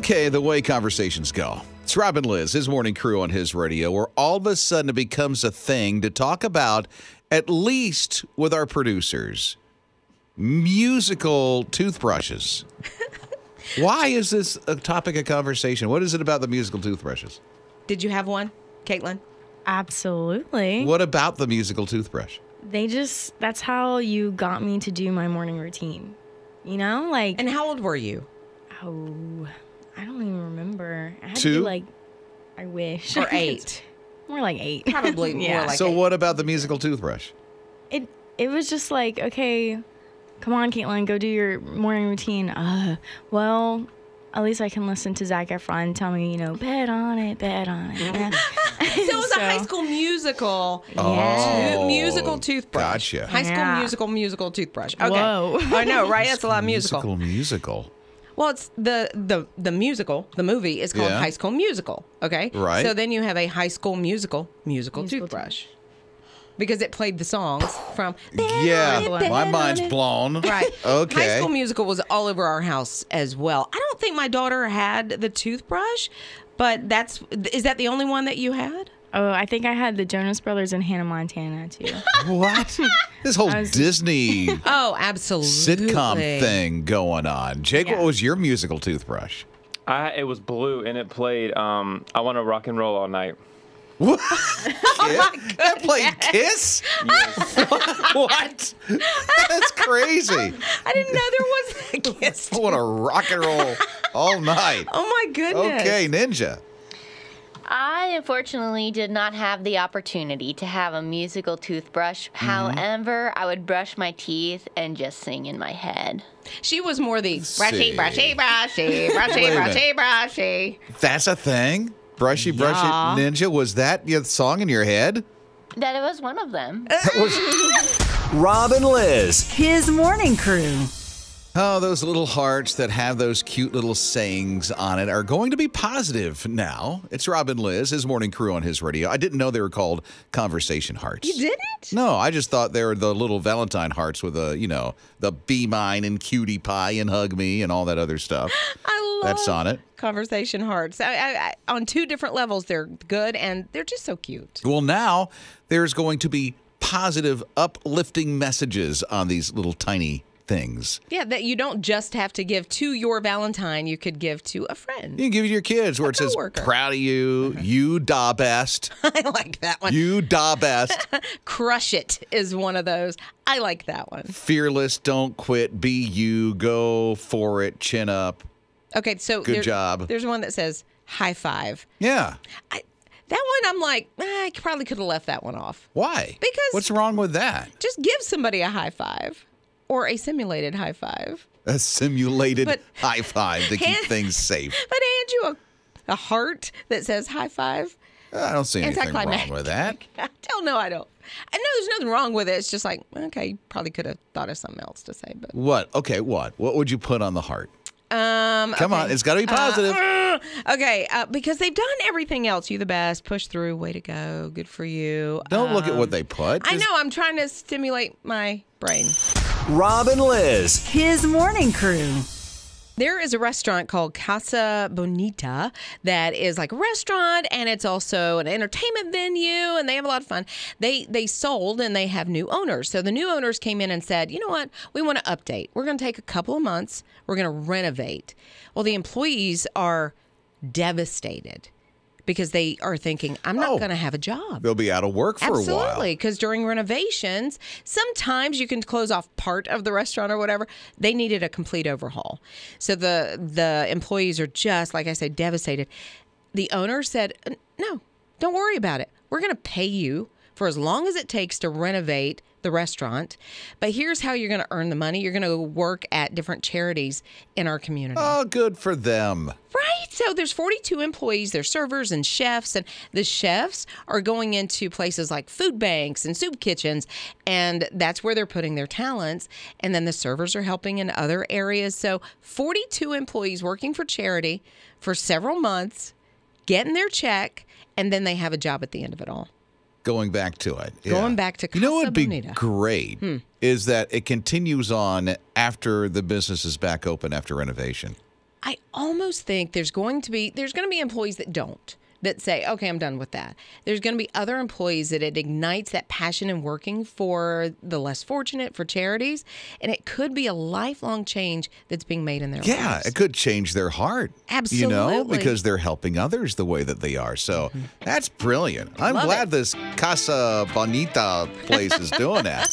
Okay, the way conversations go. It's Rob and Lizz, his morning crew on his radio, where all of a sudden it becomes a thing to talk about, at least with our producers, musical toothbrushes. Why is this a topic of conversation? What is it about the musical toothbrushes? Did you have one, Caitlin? Absolutely. What about the musical toothbrush? That's how you got me to do my morning routine. You know, like. And how old were you? Oh, I don't even remember. I had to 2? be like, I wish. Or 8? More like 8. Probably Yeah. more like So 8. what about the musical toothbrush? It was just like, okay, come on, Caitlin, go do your morning routine. Well, at least I can listen to Zac Efron tell me, bet on it, bet on it. So it was a High School Musical. Yeah. Musical toothbrush. Gotcha. High School Yeah. musical toothbrush. Okay. Whoa. I know, right? That's a lot of musical. Musical. Well, it's the musical, the movie is called Yeah. High School Musical, okay? Right. So then you have a High School musical toothbrush. Because it played the songs from... Yeah, my mind's blown. Right. Okay. High School Musical was all over our house as well. I don't think my daughter had the toothbrush, but is that the only one that you had? Oh, I think I had the Jonas Brothers and Hannah Montana, too. What? This whole Disney Oh, absolutely. sitcom thing going on. Jake, Yeah. what was your musical toothbrush? It was blue, and it played I Want to Rock and Roll All Night. What? Oh That played Kiss? What? That's crazy. I didn't know there was a Kiss. I want to rock and roll all night. Oh, my goodness. Okay, Ninja. I unfortunately did not have the opportunity to have a musical toothbrush. However, I would brush my teeth and just sing in my head. She was more the see. brushy, brushy, brushy, brushy, Wait a brushy, brushy. That's a thing? Brushy, brushy, Yeah. Ninja? Was that your song in your head? That was one of them. Rob and Lizz. His morning crew. Oh, those little hearts that have those cute little sayings on it are going to be positive now. It's Rob and Lizz, his morning crew on his radio. I didn't know they were called conversation hearts. You didn't? No, I just thought they were the little Valentine hearts with the be mine and cutie pie and hug me and all that other stuff. I love That's on it. Conversation hearts. I, on 2 different levels, they're good, and they're just so cute. Well, now there's going to be positive, uplifting messages on these little tiny things. Yeah, that you don't just have to give to your Valentine. You could give to a friend. You can give it to your kids where it says, coworker. proud of you, you da best. I like that one. You da best. Crush it is one of those. I like that one. Fearless, don't quit, be you, go for it, chin up. Okay, so Good job. There's one that says high five. Yeah. That one, I'm like, I probably could have left that one off. Why? Because- What's wrong with that? Just give somebody a high five or a simulated high five. A simulated But- high five to keep Hand- things safe. But hand you a heart that says high five. I don't see anything wrong Anticlimactic. with that. No, I don't. I know there's nothing wrong with it. It's just like, okay, you probably could have thought of something else to say. But What? Okay, what? What would you put on the heart? Come okay. on, it's got to be positive. Okay, because they've done everything else. You the best. Push through. Way to go. Good for you. Don't look at what they put. I Just- know. I'm trying to stimulate my brain. Rob and Lizz. His morning crew. There is a restaurant called Casa Bonita that is like a restaurant, and it's also an entertainment venue, and they have a lot of fun. They sold, and they have new owners. So the new owners came in and said, you know what? We want to update. We're going to take a couple of months. We're going to renovate. Well, the employees are devastated because they are thinking, I'm not going to have a job. They'll be out of work for a while. Absolutely, because during renovations, sometimes you can close off part of the restaurant or whatever. They needed a complete overhaul. So the employees are just, like I said, devastated. The owner said, no, don't worry about it. We're going to pay you for as long as it takes to renovate the restaurant. But here's how you're going to earn the money. You're going to work at different charities in our community. Oh, good for them. Right. So there's 42 employees. There's servers and chefs. And the chefs are going into places like food banks and soup kitchens. And that's where they're putting their talents. And then the servers are helping in other areas. So 42 employees working for charity for several months, getting their check, and then they have a job at the end of it all. Going back to it. Yeah. Going back to You know what Casa would be Bonita. great is that it continues on after the business is back open after renovation. I almost think there's going to be employees that don't. That say, okay, I'm done with that. There's going to be other employees that it ignites that passion in working for the less fortunate, for charities, and it could be a lifelong change that's being made in their lives. Yeah, it could change their heart. Absolutely. Because they're helping others the way that they are. So that's brilliant. I'm glad this Casa Bonita place is doing that.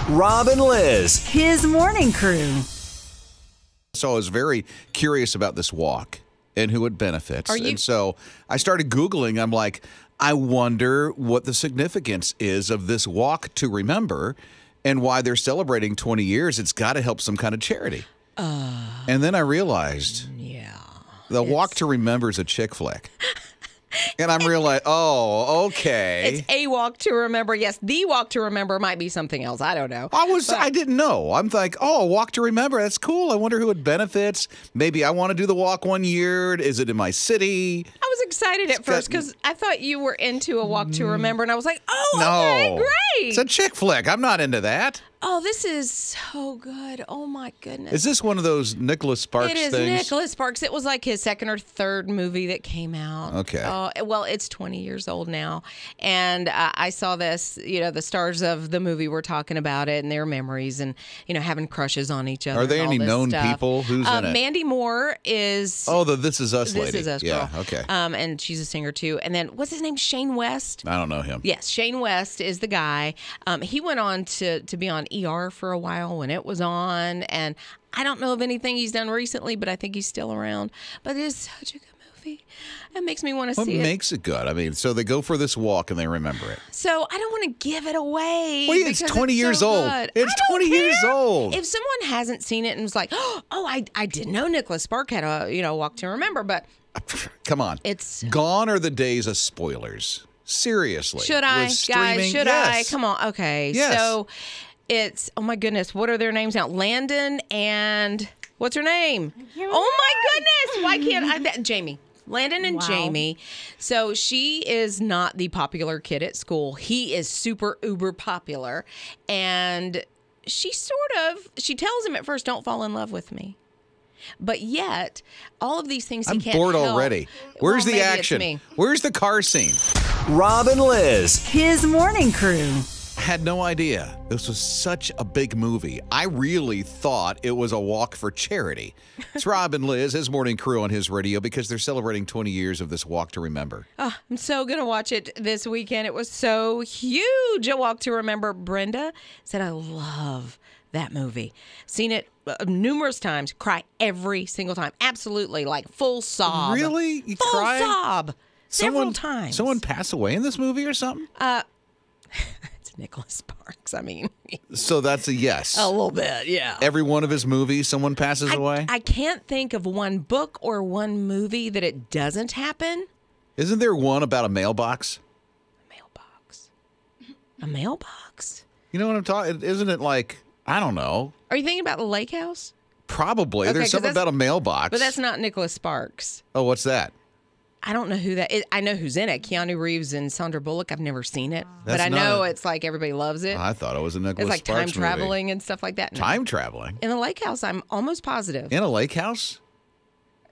Rob and Liz. His morning crew. So I was very curious about this walk and who it benefits. And so I started Googling. I'm like, I wonder what the significance is of this walk to remember and why they're celebrating 20 years. It's got to help some kind of charity. And then I realized the walk to remember is a chick flick. And I'm realizing, okay. It's a walk to remember. Yes, the walk to remember might be something else. I don't know. I didn't know. I'm like, a walk to remember. That's cool. I wonder who it benefits. Maybe I want to do the walk one year. Is it in my city? I was excited at first because I thought you were into a walk to remember, and I was like, okay, great. It's a chick flick. I'm not into that. Oh, this is so good. Oh, my goodness. Is this one of those Nicholas Sparks things? It is Nicholas Sparks. It was like his second or third movie that came out. Okay. Well, it's 20 years old now. And I saw this, the stars of the movie were talking about it and their memories and, having crushes on each other. Are there any known stuff. people? Who's in it? Mandy Moore is... Oh, the This Is Us lady. This Is Us girl. Yeah, okay. And she's a singer, too. And then, what's his name? Shane West? I don't know him. Yes, Shane West is the guy. He went on to be on ER for a while when it was on, and I don't know of anything he's done recently, but I think he's still around. But it is such a good movie. It makes me want to see it. What makes it good? I mean, so they go for this walk and they remember it. So I don't want to give it away. Well, it's 20 years old. It's 20 years old. If someone hasn't seen it and was like, I didn't know Nicholas Sparks had a walk to remember, but come on, it's gone are the days of spoilers. Seriously, should I, guys? Should I? Come on, okay. Yes. So it's oh my goodness, what are their names now? Landon and what's her name? Oh my goodness, why can't I? Jamie. Landon and Jamie. So she is not the popular kid at school. He is super uber popular. And she tells him at first, don't fall in love with me. But yet, all of these things he can't help. I'm bored already. Where's the action? Where's the car scene? Rob and Liz. His morning crew. Had no idea. This was such a big movie. I really thought it was a walk for charity. It's Rob and Liz, his morning crew on his radio, because they're celebrating 20 years of this walk to remember. Oh, I'm so going to watch it this weekend. It was so huge, a walk to remember. Brenda said, I love that movie. Seen it numerous times. Cry every single time. Absolutely. Like full sob. Really? You full cried? Sob. Several times. Someone pass away in this movie or something? It's Nicholas Sparks. I mean. So that's a yes. A little bit, yeah. Every one of his movies, someone passes away? I can't think of one book or one movie that it doesn't happen. Isn't there one about a mailbox? A mailbox? You know what I'm talking? Isn't it like, I don't know. Are you thinking about the lake house? Probably. Okay, there's something about a mailbox. But that's not Nicholas Sparks. Oh, what's that? I don't know who that is. I know who's in it. Keanu Reeves and Sandra Bullock. I've never seen it. But I know it's like everybody loves it. I thought it was a Nicholas Sparks movie. It's like time traveling and stuff like that. No. Time traveling? In the lake house, I'm almost positive. In a lake house?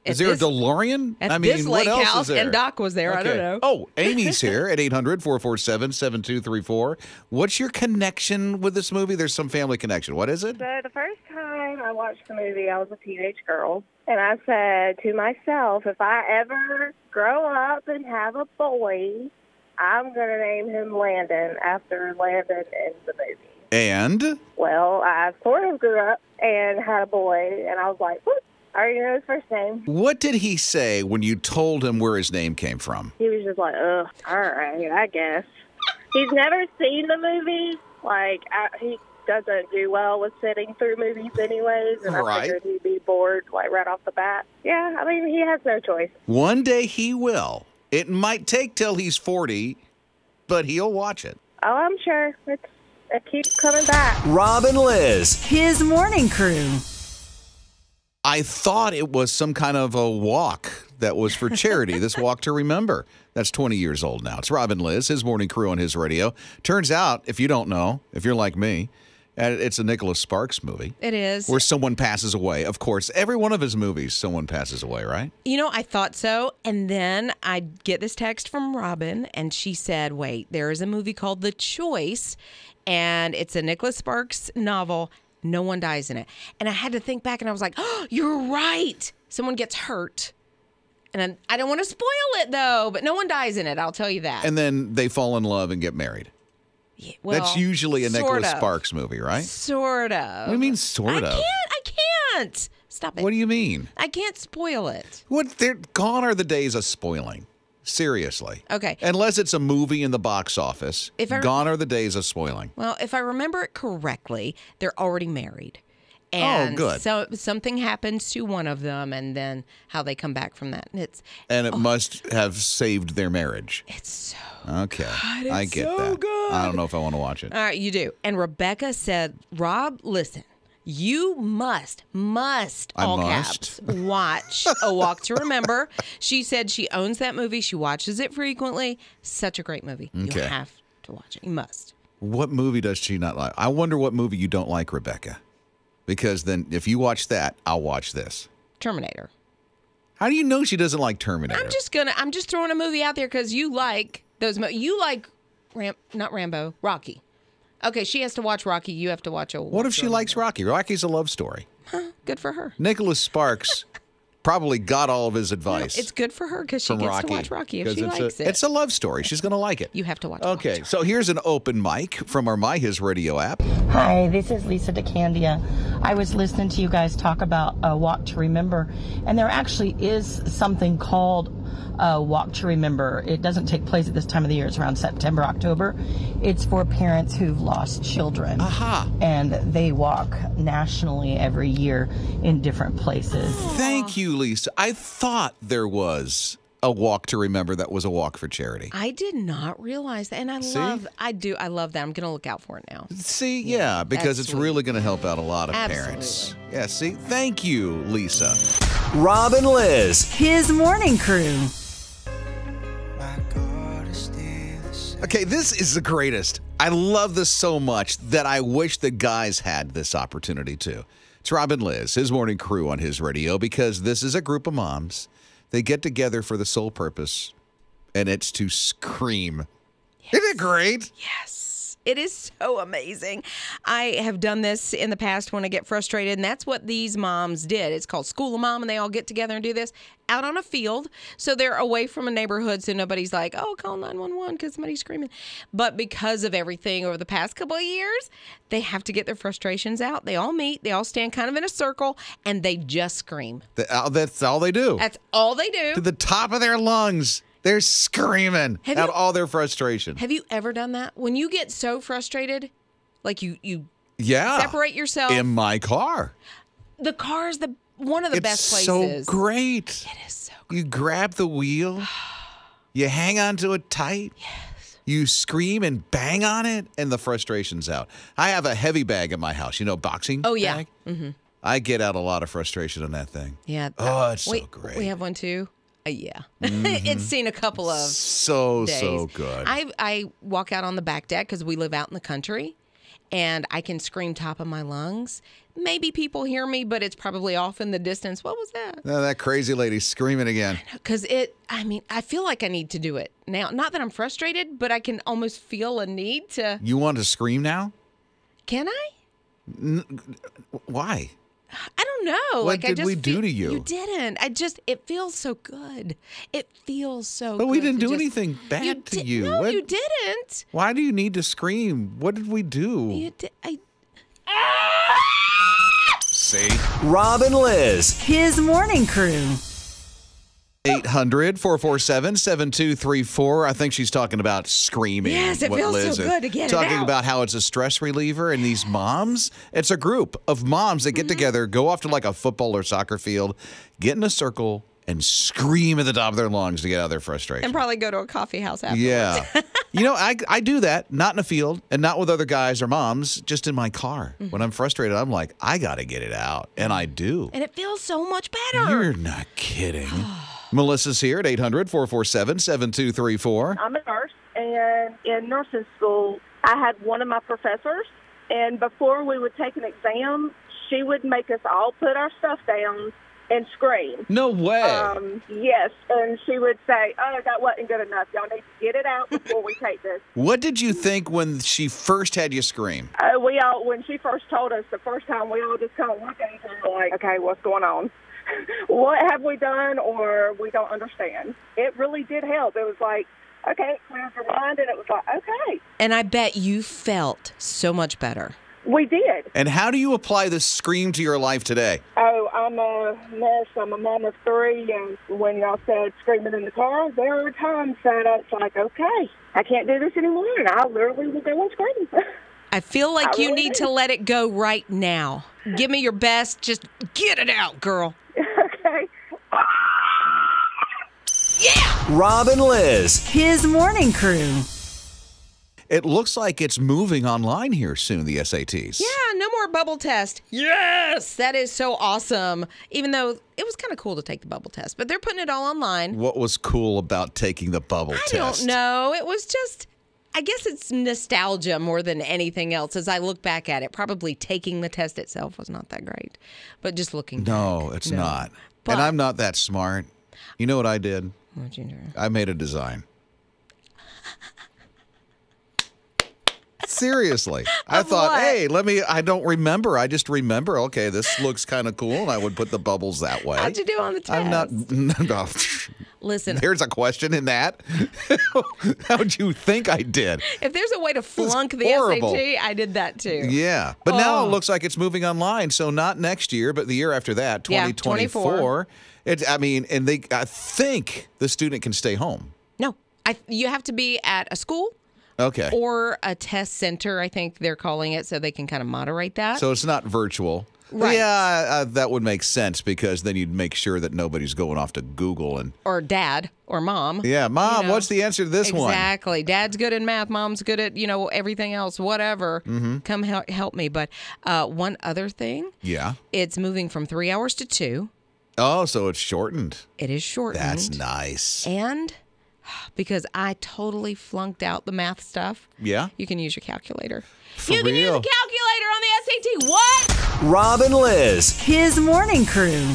Is there a DeLorean? At this lake what else house, is there? And Doc was there. Okay. I don't know. Oh, Amy's here at 800-447-7234. What's your connection with this movie? There's some family connection. What is it? So the first time I watched the movie, I was a teenage girl. And I said to myself, if I ever grow up and have a boy, I'm going to name him Landon after Landon in the movie. And? Well, I sort of grew up and had a boy, and I was like, whoop. I already know his first name. What did he say when you told him where his name came from? He was just like, ugh, all right, I guess. He's never seen the movie. He doesn't do well with sitting through movies anyways, and I figured he'd be bored, right off the bat. Yeah, I mean, he has no choice. One day he will. It might take till he's 40, but he'll watch it. Oh, I'm sure. It keeps coming back. Rob and Liz. His morning crew. I thought it was some kind of a walk that was for charity, this walk to remember. That's 20 years old now. It's Rob and Liz, his morning crew on his radio. Turns out, if you don't know, if you're like me, And it's a Nicholas Sparks movie. It is. Where someone passes away. Of course, every one of his movies, someone passes away, right? You know, I thought so. And then I get this text from Robin, and she said, wait, there is a movie called The Choice, and it's a Nicholas Sparks novel. No one dies in it. And I had to think back, and I was like, oh, you're right. Someone gets hurt. And I don't want to spoil it, though, but no one dies in it. I'll tell you that. And then they fall in love and get married. Yeah, well, that's usually a Nicholas Sparks movie, right? Sort of. What do you mean, sort of? I can't. Stop it. What do you mean? I can't spoil it. Gone are the days of spoiling. Seriously. Okay. Unless it's a movie in the box office, gone are the days of spoiling. Well, if I remember it correctly, they're already married. And good. So something happens to one of them, and then how they come back from that. And it must have saved their marriage. It's so okay. God, I get so that. good. I don't know if I want to watch it. All right, you do. And Rebecca said, Rob, listen, you must, all caps, watch A Walk to Remember. She said she owns that movie. She watches it frequently. Such a great movie. Okay. You have to watch it. You must. What movie does she not like? I wonder what movie you don't like, Rebecca. Because then if you watch that, I'll watch this. Terminator. How do you know she doesn't like Terminator? I'm just throwing a movie out there because you like those. You like not Rambo, Rocky. Okay, she has to watch Rocky. You have to watch What if she likes Rocky? Rocky's a love story. Huh, good for her. Nicholas Sparks probably got all of his advice. It's good for her because she gets to watch Rocky if she likes it. It's a love story. She's going to like it. You have to watch it. Okay, so here's an open mic from our My HISRadio app. Hi, this is Lisa DeCandia. I was listening to you guys talk about a Walk to Remember, and there actually is something called Walk to Remember. It doesn't take place at this time of the year. It's around September, October. It's for parents who've lost children. Aha. And they walk nationally every year in different places. Thank you, Lisa. I thought there was a Walk to Remember that was a walk for charity. I did not realize that. And I love that. I'm going to look out for it now. See, yeah, because it's really going to help out a lot of parents. Yeah, see? Thank you, Lisa. Rob and Liz. His morning crew. Okay, this is the greatest. I love this so much that I wish the guys had this opportunity too. It's Rob and Liz, his morning crew on his radio, because this is a group of moms. They get together for the sole purpose, and it's to scream. Yes. Isn't it great? Yes. It is so amazing. I have done this in the past when I get frustrated, and that's what these moms did. It's called School of Mom, and they all get together and do this out on a field. So they're away from a neighborhood, so nobody's like, oh, call 911 because somebody's screaming. But because of everything over the past couple of years, they have to get their frustrations out. They all meet. They all stand kind of in a circle, and they just scream. That's all they do. That's all they do. To the top of their lungs. They're screaming out all their frustration. Have you ever done that? When you get so frustrated, like you yeah, separate yourself? In my car. The car is one of the best places. It's so great. It is so great. You grab the wheel. You hang onto it tight. Yes. You scream and bang on it, and the frustration's out. I have a heavy bag in my house. You know, boxing bag? Oh, yeah. Mm-hmm. I get out a lot lot of frustration on that thing. Yeah. Oh, it's so great. We have one, too. Yeah. Mm-hmm. It's seen a couple of days. So good. I walk out on the back deck because we live out in the country, and I can scream top of my lungs. Maybe people hear me, but it's probably off in the distance. What was that? No, that crazy lady's screaming again. Because I feel like I need to do it now. Not that I'm frustrated, but I can almost feel a need to. You want to scream now? Can I? Why? I don't know. What did we do to you? You didn't. It feels so good. It feels so good. But we didn't do anything bad to you. No, you didn't. Why do you need to scream? What did we do? You did. See? Rob and Liz. His morning crew. 800-447-7234. I think she's talking about screaming. Yes, it feels Liz so good to get it talking out. about how it's a stress reliever, and these moms, it's a group of moms that get together, go off to like a football or soccer field, get in a circle, and scream at the top of their lungs to get out of their frustration. And probably go to a coffee house afterwards. Yeah. You know, I do that, not in a field and not with other guys or moms, just in my car. When I'm frustrated, I'm like, I got to get it out. And I do. And it feels so much better. You're not kidding. Melissa's here at 800-447-7234. I'm a nurse, and in nursing school, I had one of my professors And before we would take an exam, she would make us all put our stuff down and scream. No way. Yes, and she would say, "Oh, that wasn't good enough. Y'all need to get it out before we take this." What did you think when she first had you scream? When she first told us the first time, we all just kind of looked at each other like, "Okay, what's going on? What have we done, or we don't understand?" It really did help. It was like, okay, it clears your mind, and it was like, okay. And I bet you felt so much better. We did. And how do you apply this scream to your life today? Oh, I'm a nurse. I'm a mom of 3, and when y'all said screaming in the car, there are times that it's like, okay, I can't do this anymore, and I literally will go and scream. I feel like you need to let it go right now. Give me your best. Just get it out, girl. Okay. Yeah! Rob and Liz. His morning crew. It looks like it's moving online here soon, the SATs. Yeah, no more bubble test. Yes! That is so awesome. Even though it was kind of cool to take the bubble test, but they're putting it all online. What was cool about taking the bubble test? I don't know. It was just, I guess it's nostalgia more than anything else. As I look back at it, probably taking the test itself was not that great. But just looking No, back. it's not. But- And I'm not that smart. You know what I did? What'd you do? I made a design. Seriously. I thought, what? hey, I don't remember. I just remember, okay, this looks kind of cool, and I would put the bubbles that way. How'd you do on the test? I'm not, no. Listen. There's a question in that. How'd you think I did? If there's a way to flunk the horrible. SAT, I did that too. Yeah. But now Oh. it looks like it's moving online. So not next year, but the year after that, Yeah, 2024. I think the student can stay home. No, you have to be at a school. Okay. Or a test center, I think they're calling it, so they can kind of moderate that. So it's not virtual. Right. Yeah, that would make sense because then you'd make sure that nobody's going off to Google and. Or dad or mom. Yeah, Mom, You know. what's the answer to this one? Exactly. Dad's good at math. Mom's good at, everything else, whatever. Mm-hmm. Come help me. But one other thing. Yeah. It's moving from 3 hours to 2. Oh, so it's shortened. It is shortened. That's nice. And because I totally flunked out the math stuff. Yeah? You can use your calculator. For you can use a real? calculator on the SAT. What? Rob and Liz. His morning crew.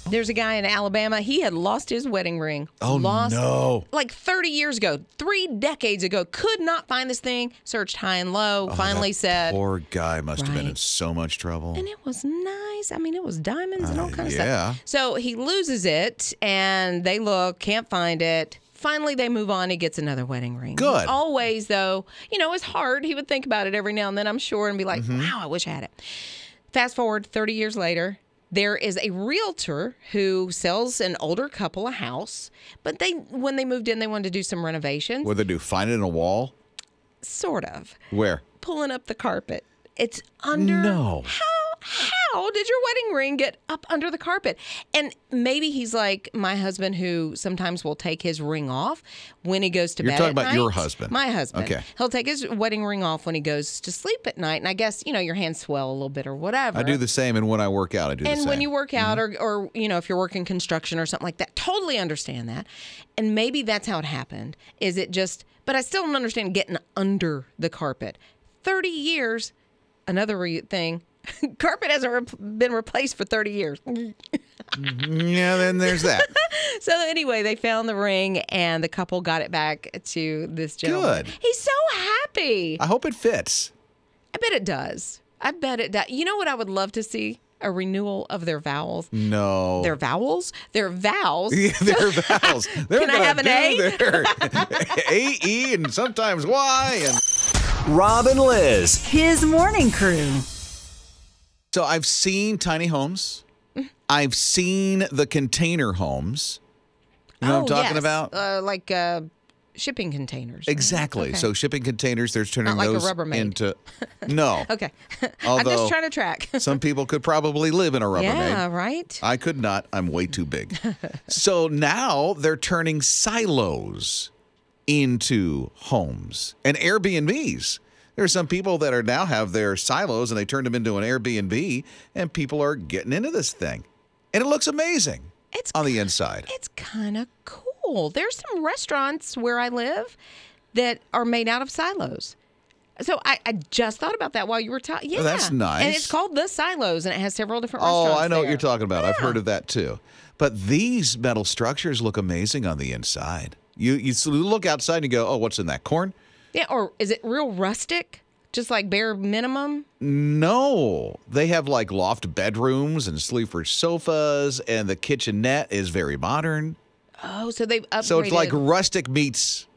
There's a guy in Alabama. He had lost his wedding ring. Oh, no. Like 30 years ago, 3 decades ago. Could not find this thing. Searched high and low. Finally said. Poor guy must have been in Right. so much trouble. And it was nice. I mean, it was diamonds and all kinds of yeah. stuff. So he loses it, and they look, can't find it. Finally, they move on. He gets another wedding ring. Good. Always, though, it's hard. He would think about it every now and then, I'm sure, and be like, wow, I wish I had it. Fast forward 30 years later, there is a realtor who sells an older couple a house, but when they moved in, they wanted to do some renovations. What did they do? Find it in a wall? Sort of. Where? Pulling up the carpet. It's under. No. How did your wedding ring get up under the carpet? And maybe he's like my husband, who sometimes will take his ring off when he goes to You're bed. talking at about night. your husband. My husband. Okay. He'll take his wedding ring off when he goes to sleep at night. And I guess, your hands swell a little bit or whatever. I do the same, and when I work out, I do the same. And when you work out or if you're working construction or something like that, totally understand that. And maybe that's how it happened. Is it just, but I still don't understand getting under the carpet. 30 years, another thing, carpet hasn't been replaced for 30 years. Yeah, then there's that. So anyway, they found the ring and the couple got it back to this gentleman. Good. He's so happy. I hope it fits. I bet it does. I bet it does. You know what I would love to see? A renewal of their vowels. No. Their vowels? Their vows. Yeah, their vowels. They're Can I gonna have an do A? their A, E, and sometimes Y. And Rob and Liz. His morning crew. so I've seen tiny homes. I've seen the container homes. You know what I'm talking about? Like shipping containers. right? Exactly. Okay. So shipping containers, they're turning Not like a those Rubbermaid. into no. Okay. I'm Although just trying to track. some people could probably live in a Rubbermaid. Yeah, right? I could not. I'm way too big. So now they're turning silos into homes and Airbnbs. There are some people that are now have their silos and they turned them into an Airbnb, and people are getting into this thing. And it looks amazing on the inside. It's kind of cool. There's some restaurants where I live that are made out of silos. So I just thought about that while you were talking. Yeah. Oh, that's nice. And it's called The Silos, and it has several different Oh, restaurants I know what there. you're talking about. I've heard of that too. But these metal structures look amazing on the inside. You look outside and you go, oh, what's in that, corn? Yeah, or is it real rustic? Just like bare minimum? No. They have like loft bedrooms and sleeper sofas, and the kitchenette is very modern. Oh, so they've upgraded. So it's like rustic meets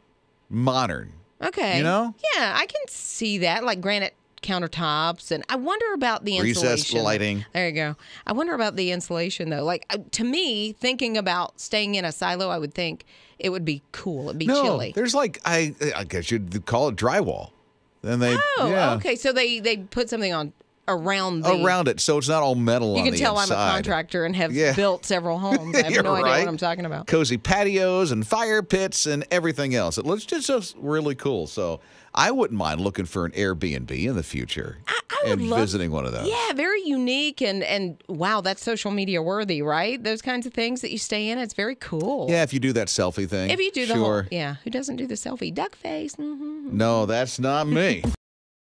modern. Okay. You know? Yeah, I can see that, like granite countertops. And I wonder about the insulation. Recessed lighting. There you go. I wonder about the insulation, though. Like, to me, thinking about staying in a silo, I would think it would be cool. It'd be chilly. There's like, I guess you'd call it drywall. Then they, okay. So they put something on around it, so it's not all metal on the inside. You can tell I'm a contractor and have built several homes. I have no idea what I'm talking about. Cozy patios and fire pits and everything else. It looks just really cool. So I wouldn't mind looking for an Airbnb in the future and visiting one of those. Yeah, very unique and wow, that's social media worthy, right? Those kinds of things that you stay in, it's very cool. Yeah, if you do that selfie thing. If you do the whole, who doesn't do the selfie? Duck face. Mm-hmm. No, that's not me.